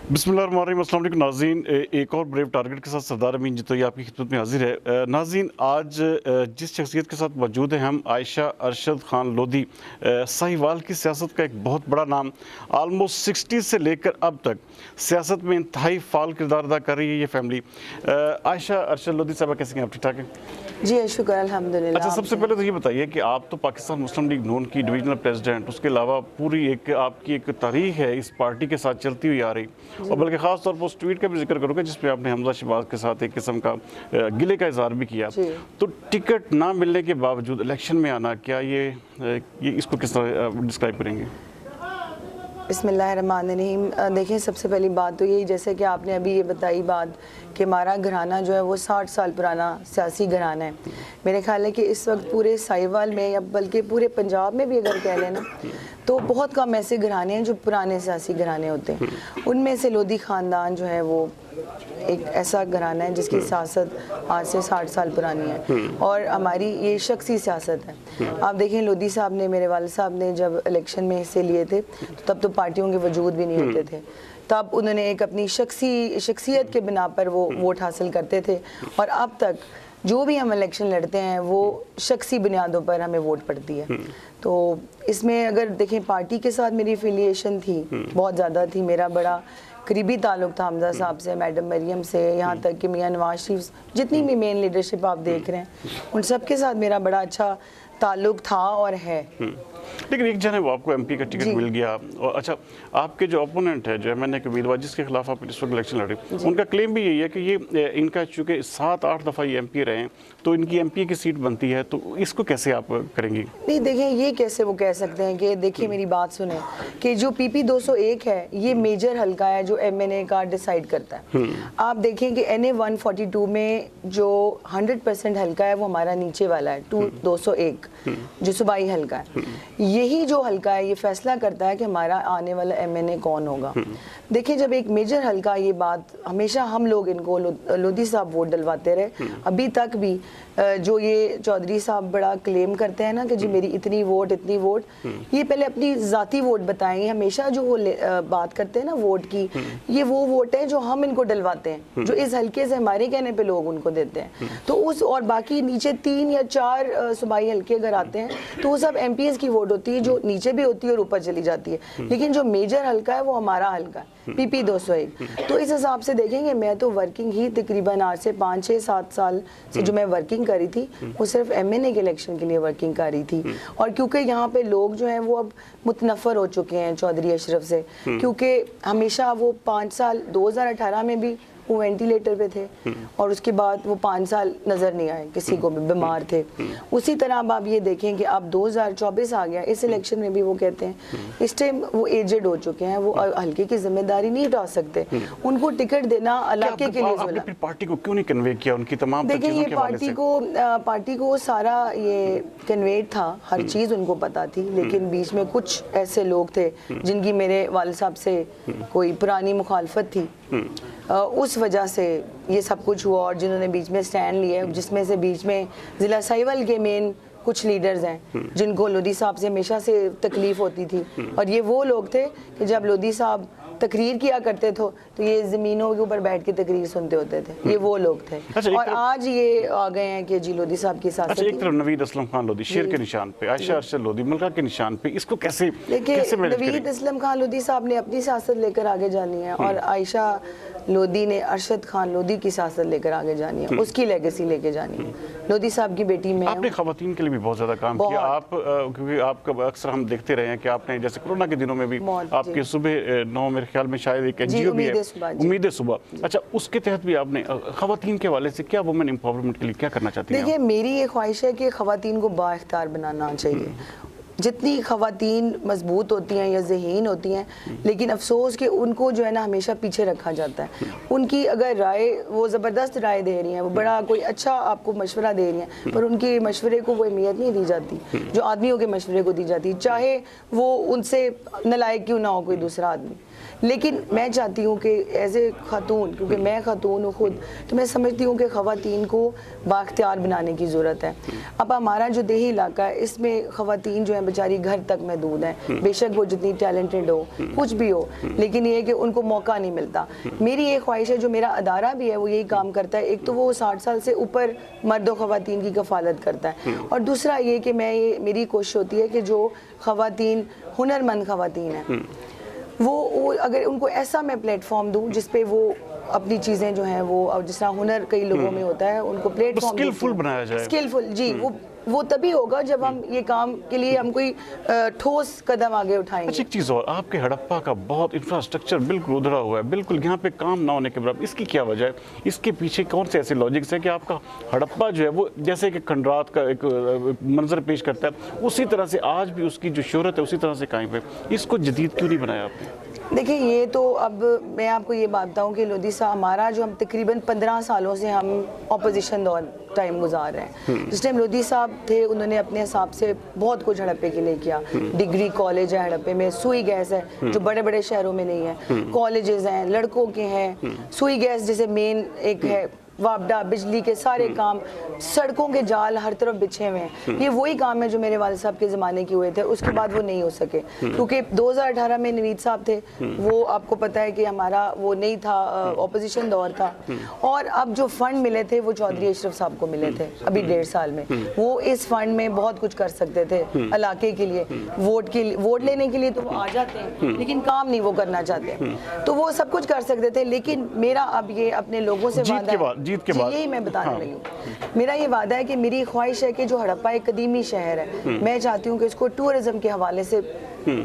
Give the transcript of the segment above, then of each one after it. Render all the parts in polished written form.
बिस्मिल्लाहिर्रहमानिर्रहीम। अस्सलाम वालेकुम नाज़रीन, एक और ब्रेव टारगेट के साथ सरदार अमीन जितोई आपकी खिदमत में हाजिर है। नाज़रीन, आज जिस शख्सियत के साथ मौजूद हैं हम, आयशा अरशद खान लोधी, साहिवाल की सियासत का एक बहुत बड़ा नाम। आलमोस्ट 60 से लेकर अब तक सियासत में इंतहाई फ़ाल किरदार अदा कर रही है ये फैमिली। आयशा अरशद लोधी साहबा कैसी हैं आप? ठीक ठाक हैं जी, शुक्र अल्हम्दुलिल्लाह। अच्छा, सबसे पहले तो ये बताइए कि आप तो पाकिस्तान मुस्लिम लीग नून की डिवीजनल प्रेसिडेंट, उसके अलावा पूरी एक आपकी एक तारीख है इस पार्टी के साथ चलती हुई आ रही, और बल्कि ख़ास तौर पर उस ट्वीट का भी जिक्र करूँगा जिसमें आपने हमजा शहबाज के साथ एक किस्म का गिले का इजहार भी किया। तो टिकट ना मिलने के बावजूद इलेक्शन में आना, क्या ये इसको किस तरह डिस्क्राइब करेंगे? बिस्मिल्लाहिर्रहमानिर्रहीम। देखिए, सबसे पहली बात तो यही, जैसे कि आपने अभी ये बताई बात कि हमारा घराना जो है वो 60 साल पुराना सियासी घराना है। मेरे ख्याल है कि इस वक्त पूरे साहिवाल में या बल्कि पूरे पंजाब में भी अगर कह लें ना, तो बहुत कम ऐसे घराने हैं जो पुराने सियासी घराने होते हैं। उनमें से लोधी ख़ानदान जो है वो एक ऐसा घराना है जिसकी सियासत आज से 60 साल पुरानी है, और हमारी ये शख्सी सियासत है। आप देखें, लोधी साहब ने, मेरे वालिद साहब ने जब इलेक्शन में हिस्से लिए थे तो तब तो पार्टियों के वजूद भी नहीं होते थे। तब उन्होंने एक अपनी शख्सियत के बिना पर वो वोट हासिल करते थे, और अब तक जो भी हम इलेक्शन लड़ते हैं वो शख्सी बुनियादों पर हमें वोट पड़ती है। तो इसमें अगर देखें, पार्टी के साथ मेरी एफिलिएशन थी, बहुत ज़्यादा थी। मेरा बड़ा करीबी ताल्लुक़ था हमजा साहब से, मैडम मरियम से, यहाँ तक कि मियाँ नवाज शरीफ, जितनी भी मेन लीडरशिप आप देख रहे हैं उन सब के साथ मेरा बड़ा अच्छा ताल्लुक़ था और है। लेकिन एक जने वो आपको एमपी का टिकट मिल गया, और अच्छा, आपके जो ओपोनेंट है, जो एमएनए के उम्मीदवार जिसके खिलाफ आप इस वक्त इलेक्शन लड़े, उनका क्लेम भी यही है कि ये इनका चूँकि 7-8 दफ़ा ये एमपी रहे हैं तो इनकी एमपी की सीट बनती है, तो इसको कैसे आप करेंगी? नहीं, देखें, ये कैसे वो कह सकते हैं कि देखिए, मेरी बात सुने कि जो पीपी 201 है ये मेजर हल्का है जो एमएनए का डिसाइड करता है। आप देखें कि एनए 142 में जो 100% हल्का है वो हमारा नीचे वाला है 201 जो सूबाई हल्का है। यही जो हल्का है ये फैसला करता है कि हमारा आने वाला एमएनए कौन होगा। देखिए, जब एक मेजर हल्का, ये बात हमेशा हम लोग इनको लोधी साहब वोट डलवाते रहे, अभी तक भी जो ये चौधरी साहब बड़ा क्लेम करते हैं ना कि जी मेरी इतनी वोट, ये पहले अपनी ज़ाती वोट बताएंगे। हमेशा जो वो बात करते हैं ना वोट की, ये वो वोट है जो हम इनको डलवाते हैं, जो इस हल्के से हमारे कहने पे लोग उनको देते हैं। तो उस, और बाकी नीचे 3 या 4 सूबाई हल्के अगर आते हैं तो वो सब एमपीएस की वोट होती है जो नीचे भी होती है और ऊपर चली जाती है। लेकिन जो मेजर हल्का है वो हमारा हल्का है, पीपी 201। तो इस हिसाब से देखेंगे, मैं तो वर्किंग ही तकरीबन आज से 5-6-7 साल से जो मैं वर्किंग करी थी वो सिर्फ एमएनए के इलेक्शन के लिए वर्किंग करी थी। और क्योंकि यहाँ पे लोग जो हैं वो अब मुतनफ़र हो चुके हैं चौधरी अशरफ से, क्योंकि हमेशा वो 5 साल 2018 में भी वो वेंटिलेटर पे थे और उसके बाद वो 5 साल नज़र नहीं आए, किसी को भी बीमार थे। उसी तरह अब आप ये देखें कि अब 2024 आ गया, इस इलेक्शन में भी वो कहते हैं इस टाइम वो एजेड हो चुके हैं, वो हल्के की जिम्मेदारी नहीं उठा सकते। उनको टिकट देना इलाके के लिए आपने फिर पार्टी को क्यों नहीं कन्वे किया उनकी तमाम? देखिए, ये पार्टी को सारा ये कन्वे था, हर चीज़ उनको पता थी, लेकिन बीच में कुछ ऐसे लोग थे जिनकी मेरे वालिद साहब से कोई पुरानी मुखालफत थी, उस वजह से ये सब कुछ हुआ, और जिन्होंने बीच में स्टैंड लिया, जिसमें से बीच में ज़िला साहिवाल के मेन कुछ लीडर्स हैं जिनको लोधी साहब से हमेशा से तकलीफ़ होती थी, और ये वो लोग थे कि जब लोधी साहब तकरीर किया करते थे तो ये ज़मीनों के ऊपर बैठ के तकरीर सुनते होते थे, ये वो लोग थे। अच्छा, और आज ये आ गए हैं कि जी लोधी साहब की साथ। अच्छा, एक तरफ नवीद असलम खान लोधी शेर के निशान पे, आयशा अरशद लोधी मलका के निशान पे, इसको कैसे नवीद असलम खान लोधी साहब ने अपनी सियासत लेकर आगे जानी है, और आयशा लोधी ने अरशद खान लोधी की सियासत लेकर आगे जानी है, उसकी लेगेसी लेके जानी है। लोधी साहब की बेटी में आपने खवातीन के लिए भी बहुत ज़्यादा काम किया, आप क्योंकि आपका अक्सर हम देखते रहे हैं कि आपने जैसे कोरोना के दिनों में भी आपके सुबह 9 मेरे ख्याल में शायद एक एनजीओ भी है, उम्मीद सुबह। अच्छा, उसके तहत भी आपने खवातीन के हवाले से क्या वुमेन एम्पावरमेंट के लिए क्या करना चाहती हैं? देखिए, मेरी ये ख्वाहिश है कि खवातीन को बाइख्तियार बनाना चाहिए। जितनी खवातीन मजबूत होती हैं या ज़हीन होती हैं, लेकिन अफसोस कि उनको जो है ना हमेशा पीछे रखा जाता है। उनकी अगर राय, वो ज़बरदस्त राय दे रही हैं, वो बड़ा कोई अच्छा आपको मशवरा दे रही हैं, पर उनके मशवरे को वो अहमियत नहीं दी जाती जो आदमियों के मशवरे को दी जाती, चाहे वो उनसे नलायक क्यों ना हो कोई दूसरा आदमी। लेकिन मैं चाहती हूँ कि एज ए खातून, क्योंकि मैं खातून हूँ खुद, तो मैं समझती हूँ कि ख़वातीन को बाख्तियार बनाने की ज़रूरत है। अब हमारा जो देही इलाका है इसमें ख़वातीन जो है बेचारी घर तक महदूद हैं, बेशक वो जितनी टैलेंटेड हो कुछ भी हो, लेकिन ये है कि उनको मौका नहीं मिलता। मेरी ये ख्वाहिश है, जो मेरा अदारा भी है वो यही काम करता है, एक तो वो 60 साल से ऊपर मर्द और ख़वातीन की कफ़ालत करता है, और दूसरा ये कि मेरी कोशिश होती है कि जो ख़वातीन हुनरमंद ख़वातीन हैं वो अगर उनको ऐसा मैं प्लेटफॉर्म दूं जिस पे वो अपनी चीज़ें जो हैं वो, अब जिस तरह हुनर कई लोगों में होता है, उनको प्लेटफॉर्म स्किलफुल बनाया जाए। स्किलफुल जी, वो तभी होगा जब हम ये काम के लिए हम कोई ठोस कदम आगे उठाएंगे। अच्छा, एक चीज़ और, आपके हड़प्पा का बहुत इंफ्रास्ट्रक्चर बिल्कुल उधड़ा हुआ है, बिल्कुल यहाँ पे काम ना होने के बराबर, इसकी क्या वजह है? इसके पीछे कौन से ऐसे लॉजिक्स है कि आपका हड़प्पा जो है वो जैसे कि खंडरात का एक मंजर पेश करता है, उसी तरह से आज भी उसकी जो शोहरत है उसी तरह से कायम है, इसको जदीद क्यों नहीं बनाया आपने? देखिए, ये तो अब मैं आपको ये बात बताऊँ कि लोधी साहब, हमारा जो हम तकरीबन 15 सालों से हम ऑपोजिशन दौर टाइम गुजार रहे हैं। जिस टाइम लोधी साहब थे उन्होंने अपने हिसाब से बहुत कुछ हड़प्पे के लिए किया। डिग्री कॉलेज है हड़प्पे में, सुई गैस है जो बड़े बड़े शहरों में नहीं है, कॉलेजेस हैं लड़कों के हैं, सुई गैस जैसे मेन एक है, वापडा, बिजली के सारे काम, सड़कों के जाल हर तरफ बिछे हुए हैं। ये वही काम है जो मेरे वालिद साहब के ज़माने के हुए थे, उसके बाद वो नहीं हो सके क्योंकि 2018 में नवीद साहब थे, वो आपको पता है कि हमारा वो नहीं था, ऑपोजिशन दौर था, और अब जो फंड मिले थे वो चौधरी अशरफ साहब को मिले थे अभी 1.5 साल में। वो इस फंड में बहुत कुछ कर सकते थे इलाके के लिए, वोट लेने के लिए तो वो आ जाते हैं लेकिन काम नहीं वो करना चाहते, तो वो सब कुछ कर सकते थे। लेकिन मेरा अब ये अपने लोगों से वादा है, जीत के बाद यही मैं बताने लगी हूँ, मेरा ये वादा है कि मेरी ख्वाहिश है कि जो हड़प्पा एक कदीमी शहर है, मैं चाहती हूँ कि इसको टूरिज्म के हवाले से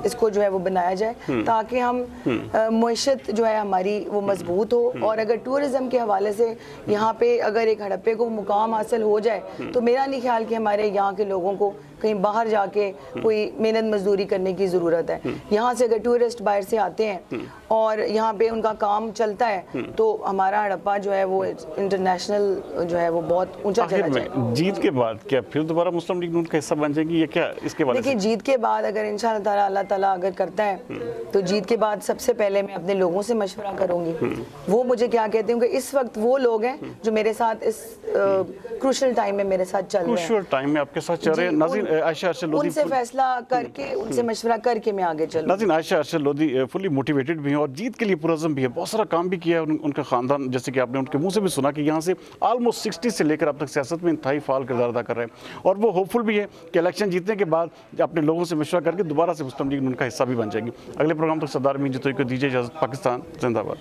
इसको जो है वो बनाया जाए, ताकि हम मुईशत जो है हमारी वो मजबूत हो, और अगर टूरिज्म के हवाले से यहाँ पे अगर एक हड़प्पे को मुकाम हासिल हो जाए तो मेरा नहीं ख्याल कि हमारे यहाँ के लोगों को कहीं बाहर जाके कोई मेहनत मजदूरी करने की ज़रूरत है। यहाँ से अगर टूरिस्ट बाहर से आते हैं और यहाँ पे उनका काम चलता है तो हमारा हड़प्पा जो है वो इंटरनेशनल जो है वो बहुत ऊंचा चला जाए। जीत के बाद क्या फिर दोबारा मुस्लिम लीग नून का हिस्सा बन जाएंगी, ये क्या इसके बारे में? देखिए, जीत के बाद अगर इंशाअल्लाह अल्लाह ताला अगर करता है तो जीत के बाद सबसे पहले मैं अपने लोगों से मशवरा करूंगी, वो मुझे क्या कहते हैं कि इस वक्त वो लोग हैं जो मेरे साथ इस क्रूशल टाइम में मेरे साथ चल रहे हैं, क्रूशल टाइम में आपके साथ चल रहे हैं। नाज़रीन, आयशा अरशद लोधी उनसे फैसला करके, उनसे मशवरा करके मैं आगे चलूँ। नाज़रीन, आयशा अरशद लोधी फुली मोटिवेटेड भी हैं और जीत के लिए पुरज़्म भी है, बहुत सारा काम भी किया है उनका ख़ानदान, जैसे कि आपने उनके मुंह से भी सुना कि यहाँ से ऑलमोस्ट 60 से लेकर अब तक सियासत में इंतहाई फ़ाल किरदार अदा कर रहे हैं, और वो होपफुल भी है कि इलेक्शन जीतने के बाद अपने लोगों से मशवरा करके दोबारा से मुस्लिम लीग नून का हिस्सा भी बन जाएगी। अगले प्रोग्राम तक सरदार मीर जितोई को दीजिए इजाज़त। पाकिस्तान जिंदाबाद।